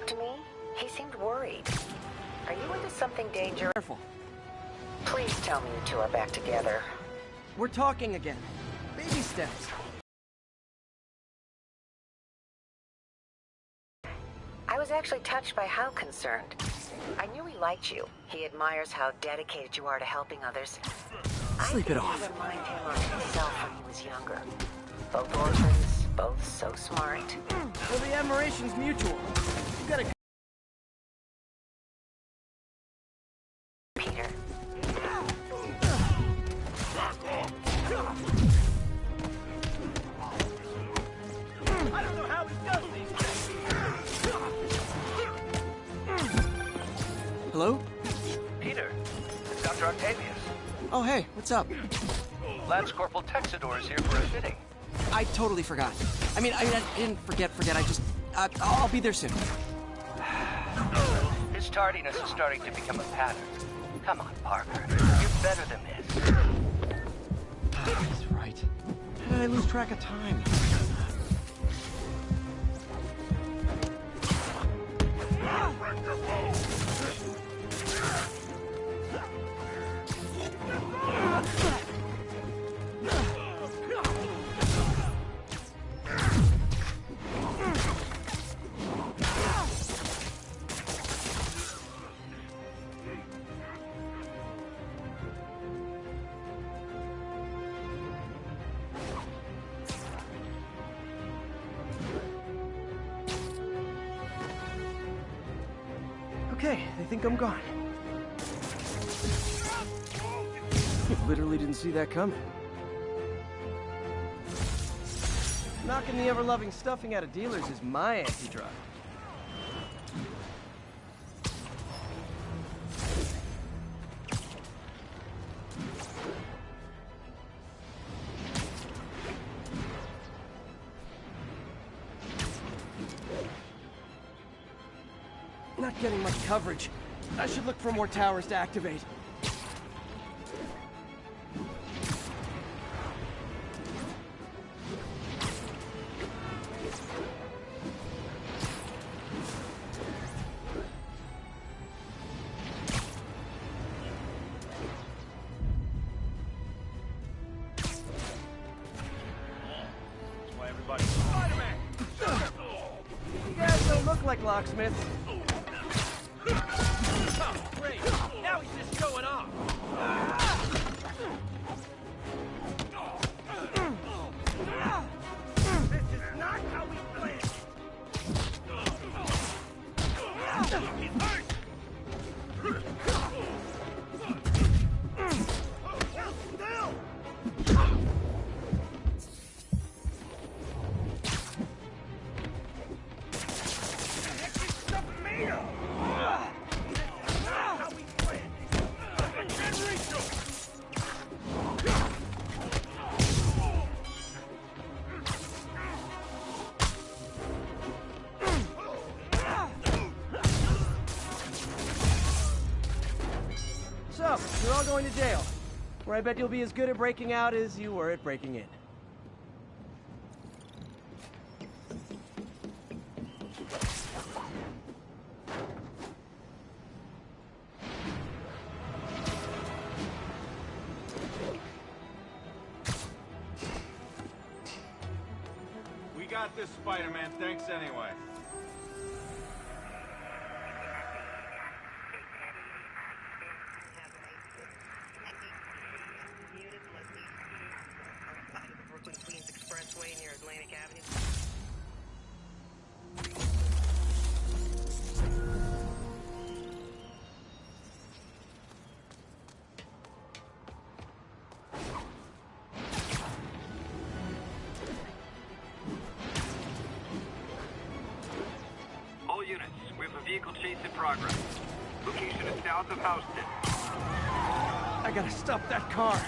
talk to me? He seemed worried. Are you into something dangerous? Careful. Please tell me you two are back together. We're talking again. Baby steps. I was actually touched by how concerned. I knew he liked you. He admires how dedicated you are to helping others. Sleep it off. I think you remind him of himself when he was younger. Both orphans, both so smart. Well, the admiration's mutual. You gotta... Peter. I don't know how he does these things. Hello? Peter, it's Dr. Octavius. Oh, hey, what's up? Lance Corporal Texador is here for a fitting. I totally forgot. I mean, I didn't forget. I just... I'll be there soon. His tardiness is starting to become a pattern. Come on, Parker. You're better than this. That's right. How did I lose track of time? Okay, they think I'm gone. Literally didn't see that coming. Knocking the ever-loving stuffing out of dealers is my anti-drug. Not getting much coverage. I should look for more towers to activate. That's why everybody's Spider-Man! You guys don't look like locksmiths. Oh, great! Now he's just showing off! This is not how we planned! He's hurt! Hold still! He's stuffing me up! So, you're all going to jail, where I bet you'll be as good at breaking out as you were at breaking in. We got this, Spider-Man. Thanks anyway. Queens Expressway near Atlantic Avenue. All units, we have a vehicle chase in progress. Location is south of Houston. I gotta stop that car.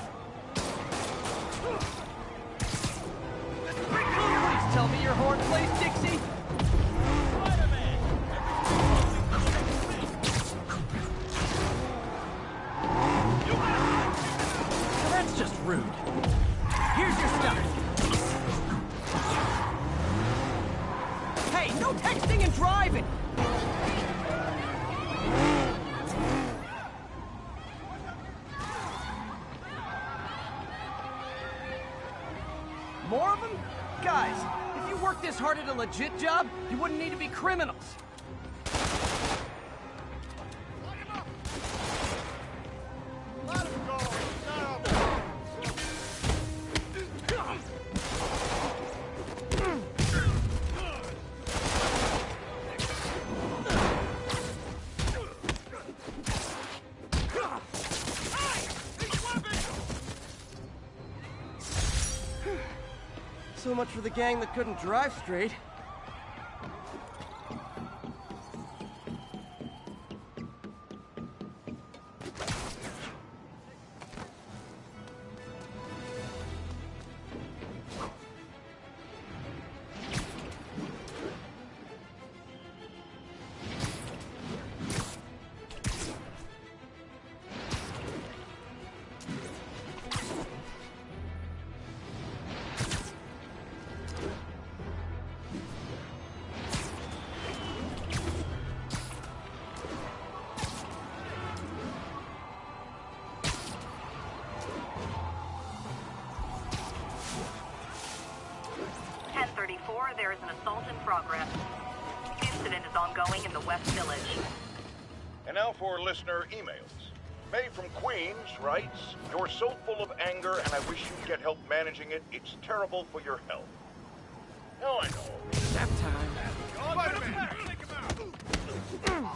Please tell me your horn plays Dixie. Spider-Man! Now that's just rude. Here's your stuff. Hey, no texting and driving! worked this hard at a legit job, you wouldn't need to be criminals. Let him go! So much for the gang that couldn't drive straight. There is an assault in progress. Incident is ongoing in the West Village. And now for listener emails. May from Queens writes, "You're so full of anger and I wish you'd get help managing it. It's terrible for your health." Oh, I know. Nap time. Spider-Man! Take him out!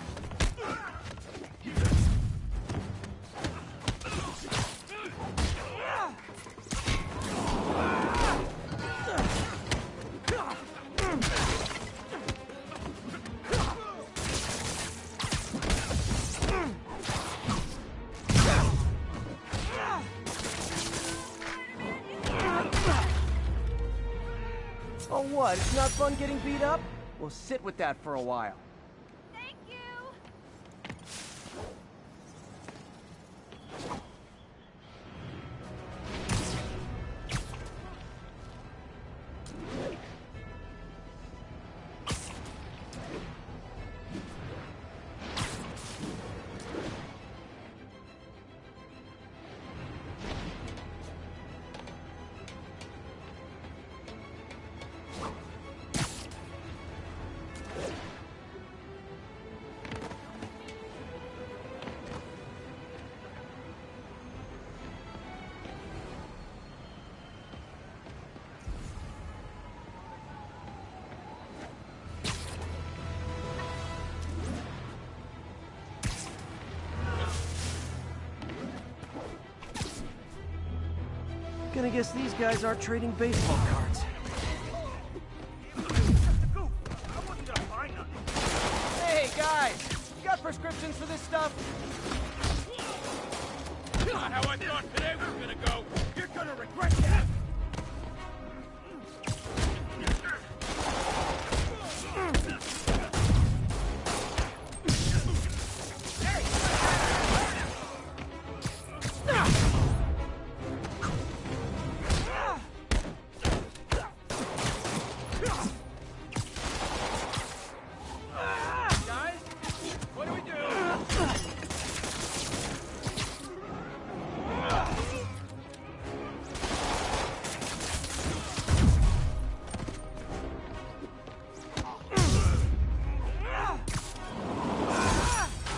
Oh, what? It's not fun getting beat up? We'll sit with that for a while. Thank you! Gonna guess these guys aren't trading baseball cards. Hey, guys! You got prescriptions for this stuff? Not how I thought today was gonna go! You're gonna regret that!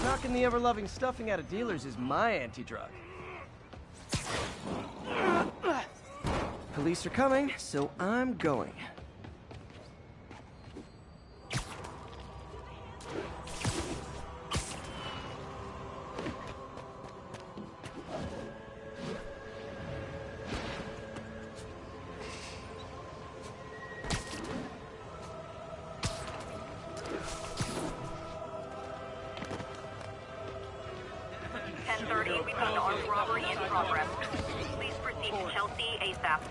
Knocking the ever-loving stuffing out of dealers is my anti-drug. Police are coming, so I'm going. We've got an armed robbery in progress. Please proceed to Chelsea ASAP.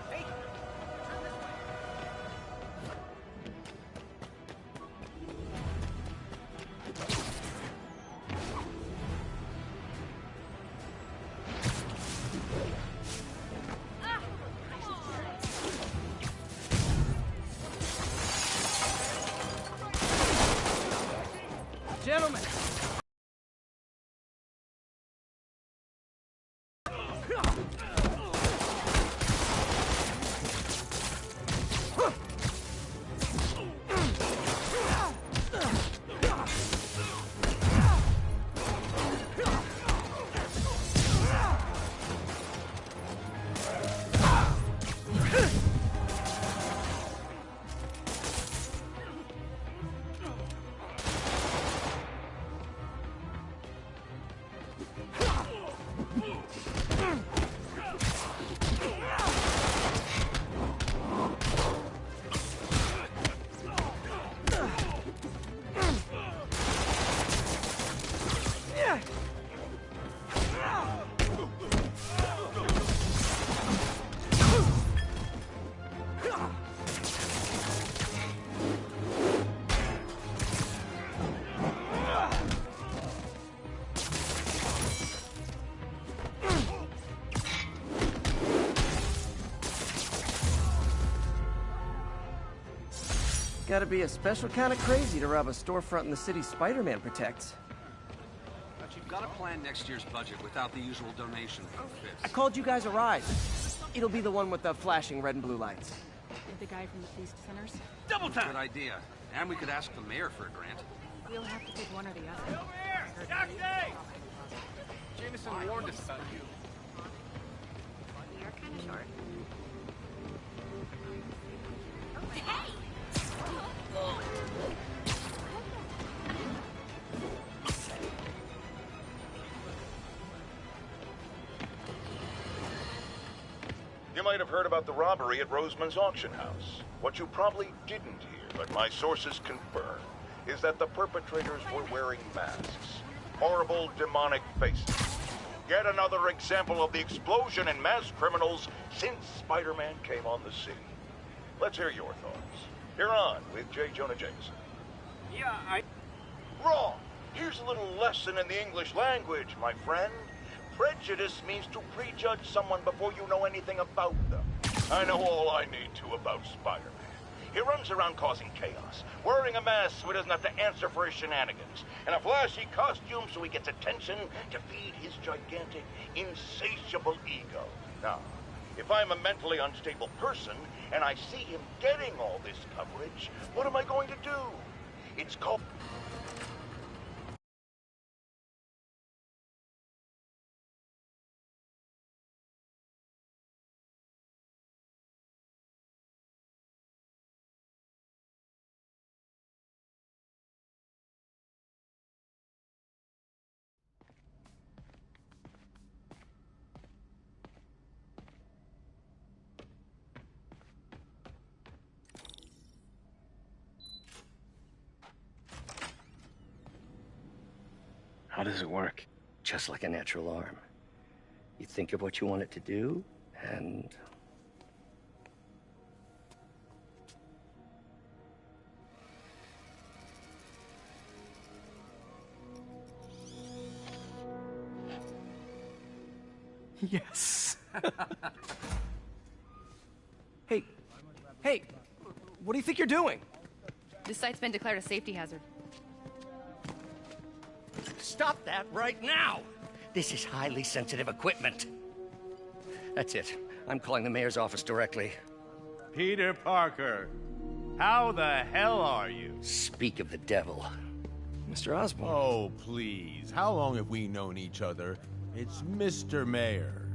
Gentlemen! Gotta be a special kind of crazy to rob a storefront in the city Spider-Man protects. But you've got to plan next year's budget without the usual donation from I Fitz. called you guys a ride. It'll be the one with the flashing red and blue lights. With the guy from the police centers? Double time! Good idea. And we could ask the mayor for a grant. We'll have to pick one or the other. Over here! Taxi! Jameson warned us about you. We are kind of short. You might have heard about the robbery at Roseman's auction house. What you probably didn't hear, but my sources confirm, is that the perpetrators were wearing masks. Horrible, demonic faces. Yet another example of the explosion in mass criminals since Spider-Man came on the scene. Let's hear your thoughts. You're on with J. Jonah Jameson. Yeah, Wrong! Here's a little lesson in the English language, my friend. Prejudice means to prejudge someone before you know anything about them. I know all I need to about Spider-Man. He runs around causing chaos, wearing a mask so he doesn't have to answer for his shenanigans, and a flashy costume so he gets attention to feed his gigantic, insatiable ego. Now, if I'm a mentally unstable person and I see him getting all this coverage, what am I going to do? It's called... How does it work? Just like a natural arm. You think of what you want it to do, and... Yes. Hey, hey, what do you think you're doing? This site's been declared a safety hazard. Stop that right now! This is highly sensitive equipment. That's it. I'm calling the mayor's office directly. Peter Parker, how the hell are you? Speak of the devil. Mr. Osborn. Oh, please. How long have we known each other? It's Mr. Mayor.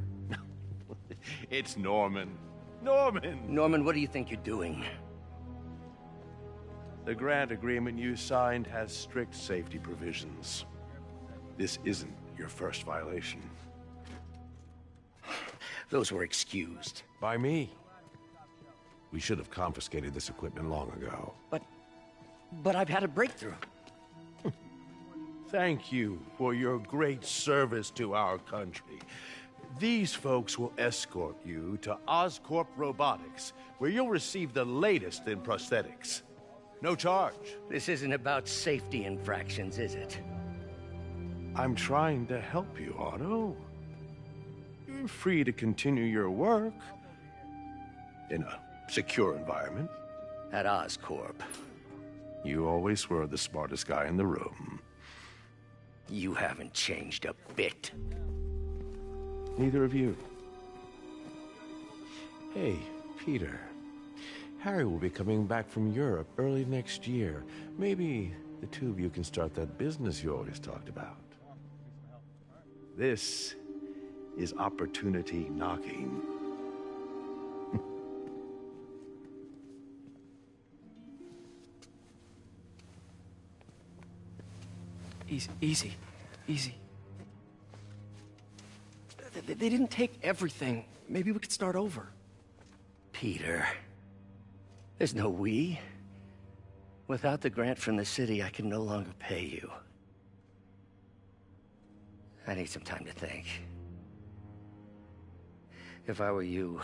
It's Norman. Norman! Norman, what do you think you're doing? The grant agreement you signed has strict safety provisions. This isn't your first violation. Those were excused. By me. We should have confiscated this equipment long ago. But I've had a breakthrough. Thank you for your great service to our country. These folks will escort you to Oscorp Robotics, where you'll receive the latest in prosthetics. No charge. This isn't about safety infractions, is it? I'm trying to help you, Otto. You're free to continue your work in a secure environment. At Oscorp. You always were the smartest guy in the room. You haven't changed a bit. Neither of you. Hey, Peter. Harry will be coming back from Europe early next year. Maybe the two of you can start that business you always talked about. This is opportunity knocking. Easy. They didn't take everything. Maybe we could start over. Peter, there's no we. Without the grant from the city, I can no longer pay you. I need some time to think. If I were you,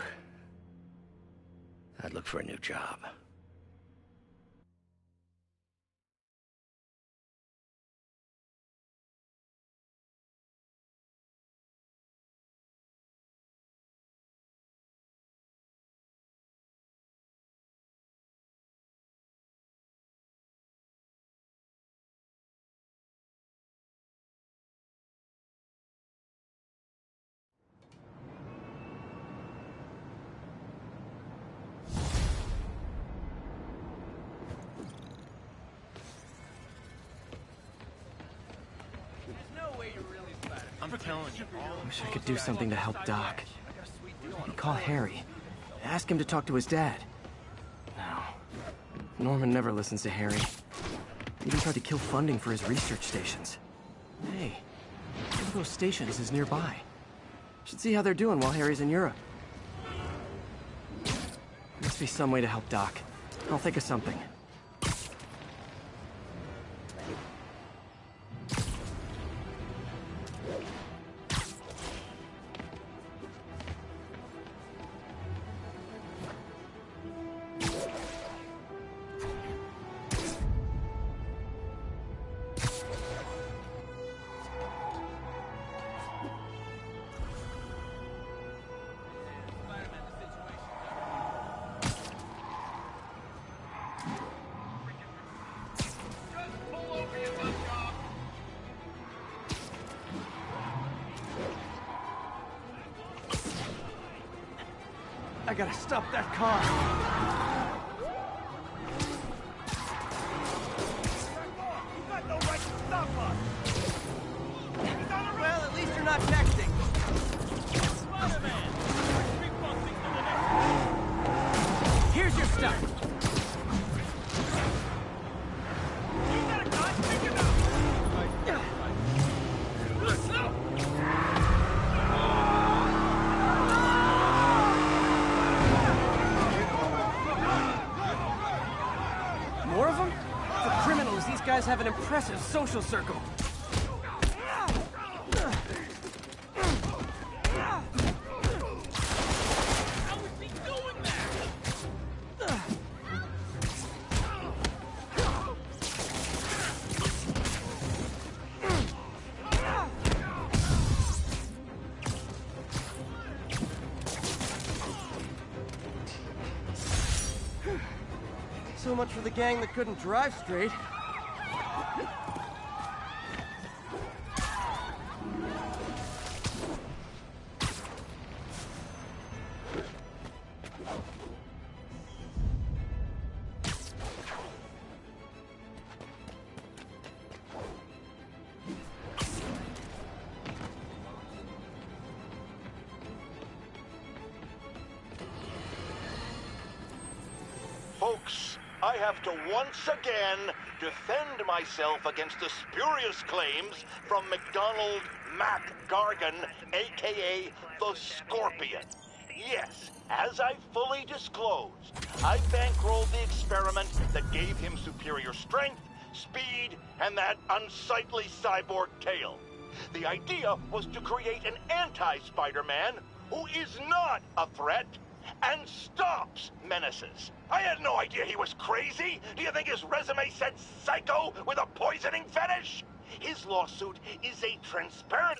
I'd look for a new job. Wish I could do something to help Doc. Maybe call Harry. Ask him to talk to his dad. No. Norman never listens to Harry. He even tried to kill funding for his research stations. Hey, one of those stations is nearby. Should see how they're doing while Harry's in Europe. Must be some way to help Doc. I'll think of something. I gotta stop that car. You got no right to stop us. Well, at least you're not texting. Spider-Man. Here's your stuff. You got a gun? Pick him up. More of them? For criminals, these guys have an impressive social circle. So much for the gang that couldn't drive straight. Folks, I have to once again defend myself against the spurious claims from McDonald Mac Gargan, a.k.a. the Scorpion. Yes, as I fully disclosed, I bankrolled the experiment that gave him superior strength, speed, and that unsightly cyborg tail. The idea was to create an anti-Spider-Man who is not a threat and stops menaces. I had no idea he was crazy. Do you think his resume said psycho with a poisoning fetish? His lawsuit is a transparent...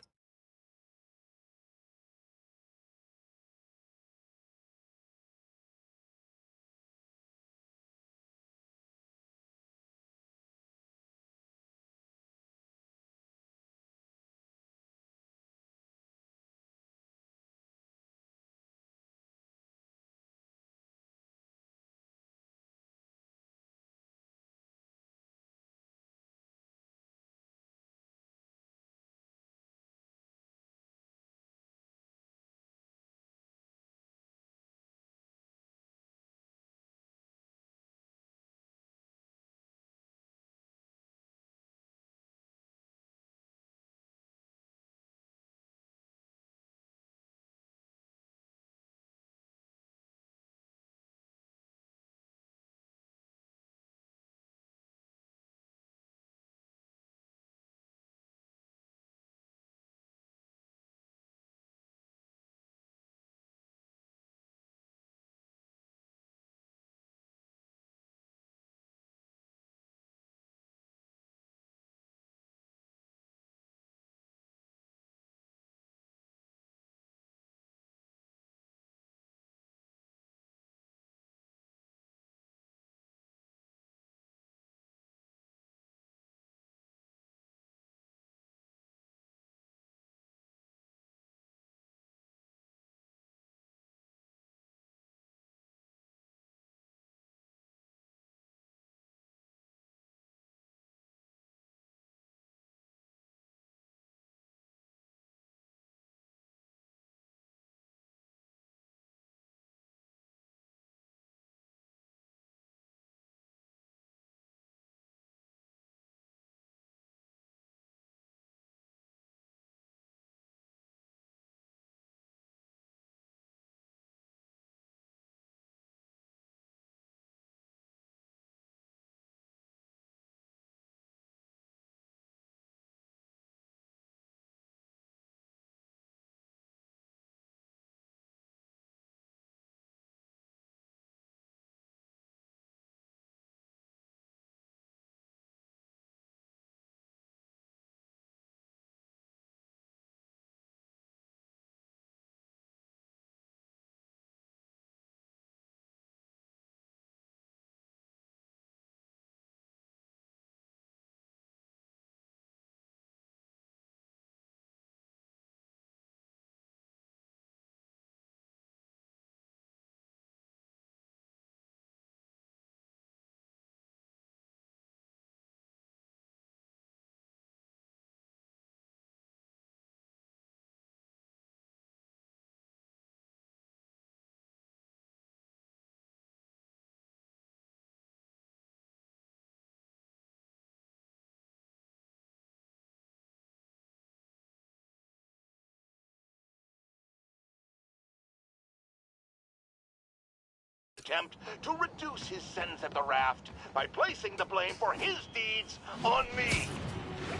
attempt to reduce his sentence at the raft by placing the blame for his deeds on me.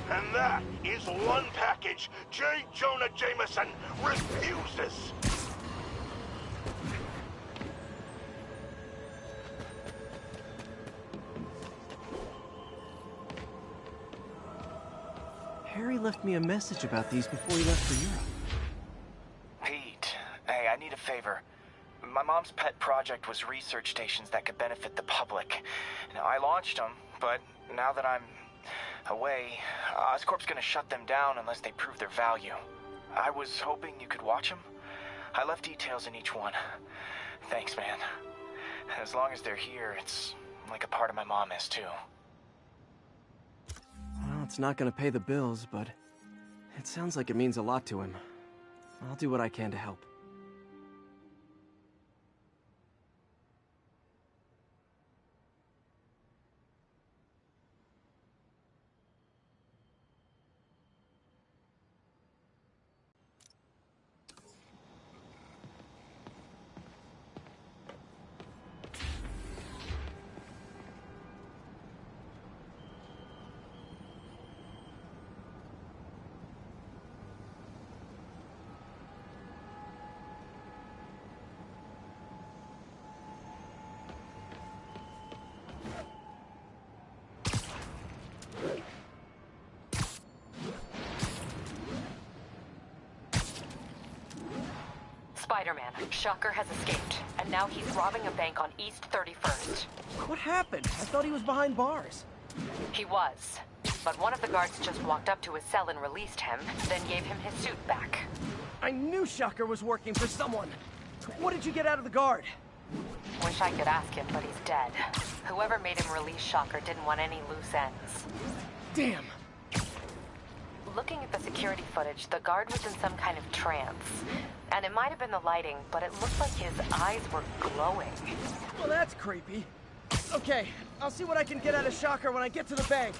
And that is one package J. Jonah Jameson refuses. Harry left me a message about these before he left for Europe. Pete, hey, I need a favor. My mom's pet project was research stations that could benefit the public. Now, I launched them, but now that I'm away, Oscorp's gonna shut them down unless they prove their value. I was hoping you could watch them. I left details in each one. Thanks, man. As long as they're here, it's like a part of my mom is, too. Well, it's not gonna pay the bills, but it sounds like it means a lot to him. I'll do what I can to help. Spider-Man, Shocker has escaped, and now he's robbing a bank on East 31st. What happened? I thought he was behind bars. He was, but one of the guards just walked up to his cell and released him, then gave him his suit back. I knew Shocker was working for someone. What did you get out of the guard? Wish I could ask him, but he's dead. Whoever made him release Shocker didn't want any loose ends. Damn. Looking at the security footage, the guard was in some kind of trance. And it might have been the lighting, but it looked like his eyes were glowing. Well, that's creepy. Okay, I'll see what I can get out of Shocker when I get to the bank.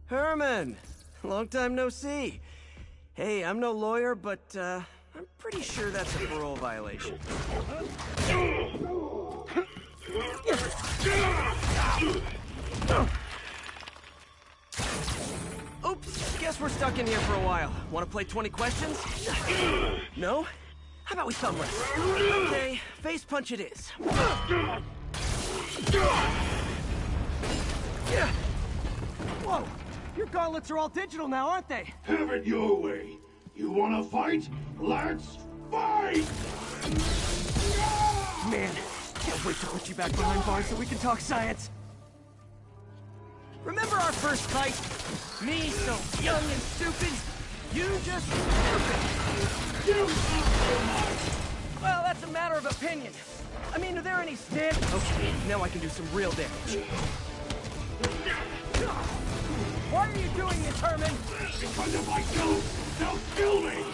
Herman! Long time no see. Hey, I'm no lawyer, but, I'm pretty sure that's a parole violation. Oops, guess we're stuck in here for a while. Want to play 20 questions? No? How about we thumb wrestle? Okay, face punch it is. Whoa! Your gauntlets are all digital now, aren't they? Have it your way. You wanna fight? Let's fight! Man, can't wait to put you back behind bars so we can talk science. Remember our first fight? Me so young and stupid, you just stupid. You Well, that's a matter of opinion. I mean, are there any stand... Okay, now I can do some real damage. Why are you doing this, Herman? Because if I don't, they'll kill me!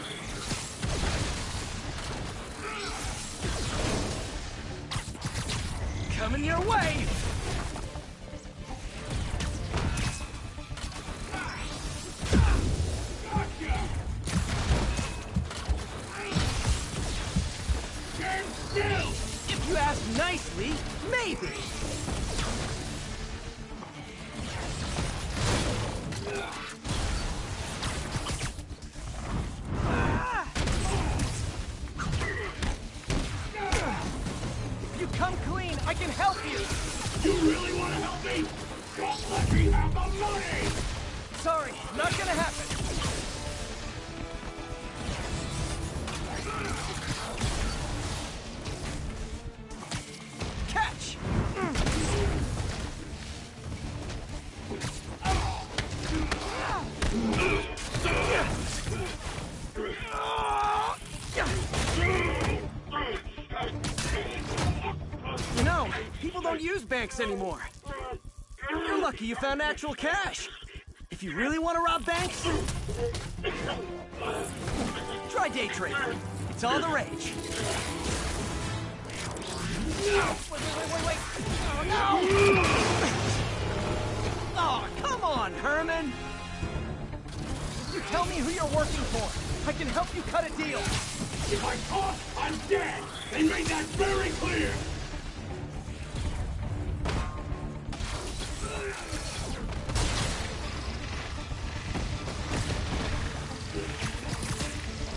Coming your way! Gotcha! Stand still! If you ask nicely, maybe. If you come clean, I can help you. You really want to help me? Just let me have the money! Sorry, not gonna happen. Catch! banks anymore. You're lucky you found actual cash. If you really want to rob banks, try day trading. It's all the rage. Wait. Oh, no! Oh, come on, Herman! You tell me who you're working for. I can help you cut a deal. If I talk, I'm dead! They made that very clear!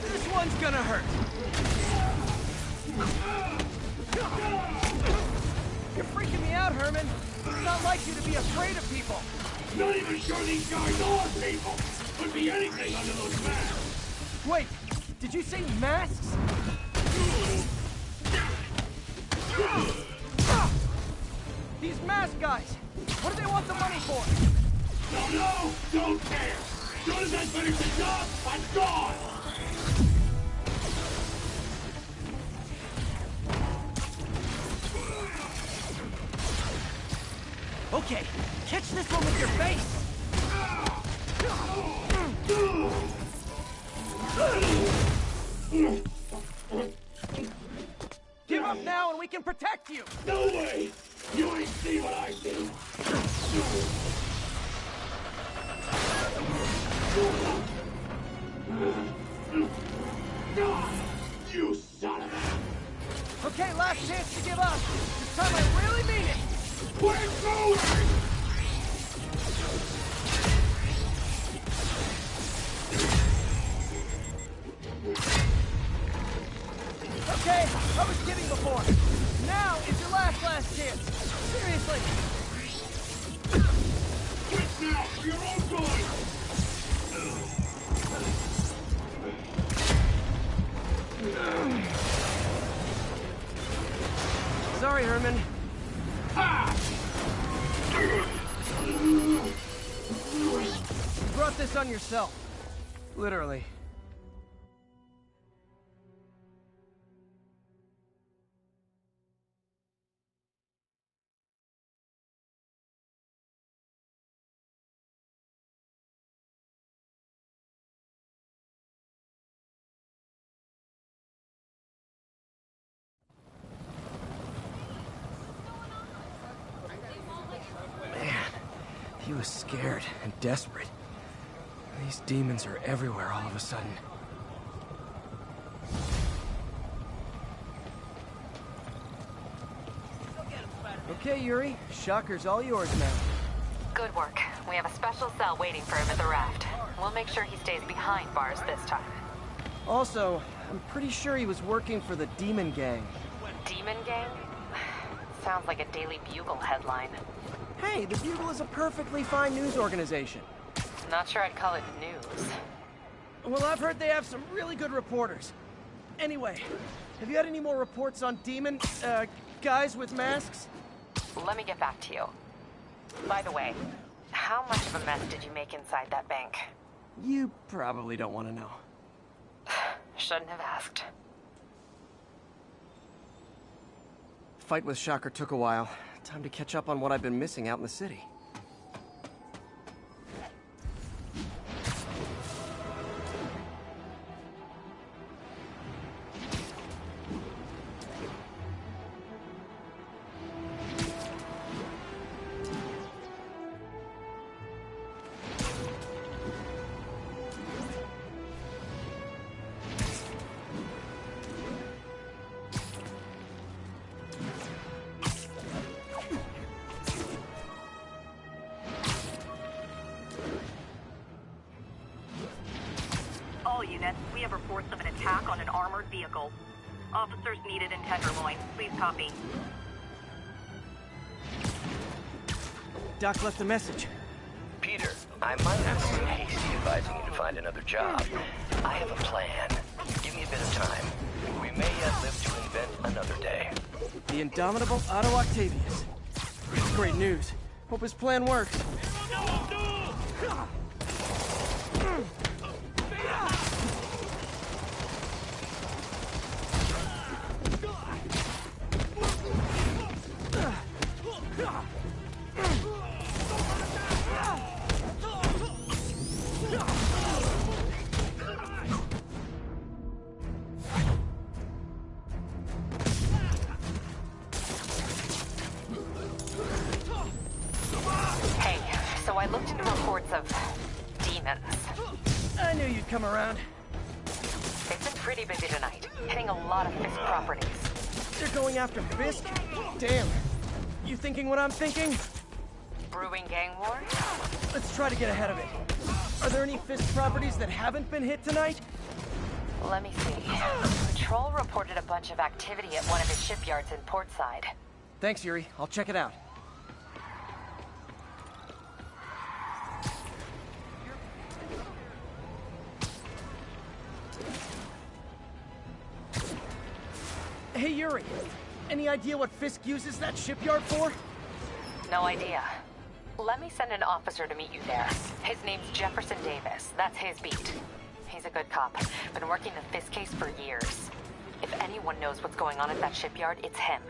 This one's gonna hurt. You're freaking me out, Herman. It's not like you to be afraid of people. Not even sure these guys are people! Could be anything under those masks! Wait, did you say masks? These mask guys, what do they want the money for? Don't know! Don't care! Soon as I finish the job, I'm gone! Okay, catch this one with your face! Give up now and we can protect you! No way! You ain't see what I see! You son of a... Okay, last chance to give up. This time I really mean it! We're going! Okay, I was kidding before. Now is your last chance. Seriously. Quit now, for your own good! Sorry, Herman. Ha! You brought this on yourself. Literally. He was scared and desperate. These demons are everywhere all of a sudden. Okay, Yuri. Shocker's all yours now. Good work. We have a special cell waiting for him at the raft. We'll make sure he stays behind bars this time. Also, I'm pretty sure he was working for the Demon Gang. Demon Gang? Sounds like a Daily Bugle headline. Hey, the Bugle is a perfectly fine news organization. Not sure I'd call it news. Well, I've heard they have some really good reporters. Anyway, have you had any more reports on demon, guys with masks? Let me get back to you. By the way, how much of a mess did you make inside that bank? You probably don't want to know. Shouldn't have asked. Fight with Shocker took a while. Time to catch up on what I've been missing out in the city. All units, we have reports of an attack on an armored vehicle. Officers needed in Tenderloin. Please copy. Doc left a message. Peter, I might have been hasty advising you to find another job. I have a plan. Give me a bit of time. We may yet live to invent another day. The indomitable Otto Octavius. Great news. Hope his plan works. I looked into reports of demons. I knew you'd come around. They've been pretty busy tonight, hitting a lot of Fisk properties. They're going after Fisk? Damn. You thinking what I'm thinking? Brewing gang war? Let's try to get ahead of it. Are there any Fisk properties that haven't been hit tonight? Let me see. Patrol reported a bunch of activity at one of his shipyards in Portside. Thanks, Yuri. I'll check it out. Hey, Yuri. Any idea what Fisk uses that shipyard for? No idea. Let me send an officer to meet you there. His name's Jefferson Davis. That's his beat. He's a good cop. Been working the Fisk case for years. If anyone knows what's going on at that shipyard, it's him.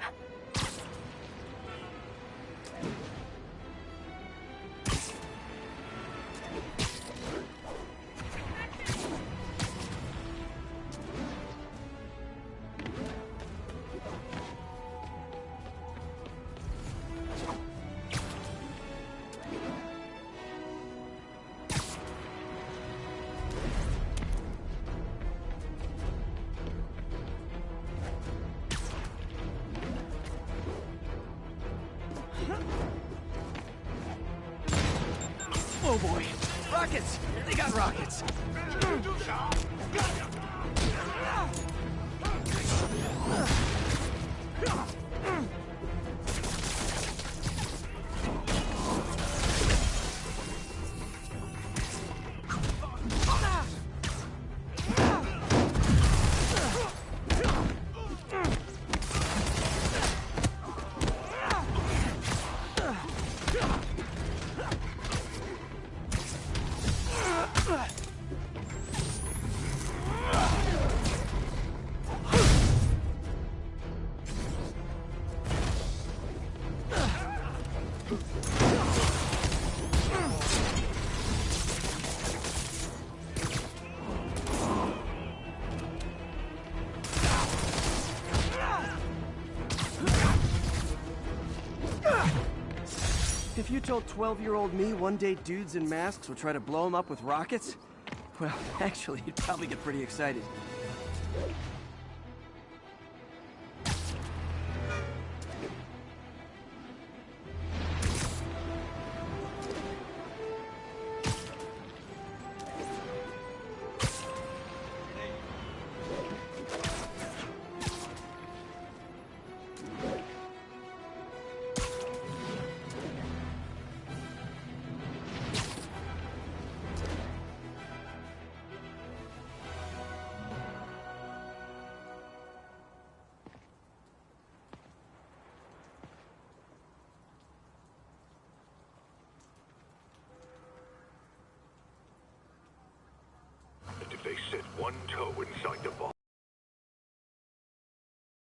Oh boy. Rockets! They got rockets! If you told 12-year-old me one day dudes in masks would try to blow him up with rockets, well, actually, you'd probably get pretty excited. If they set one toe inside the vault,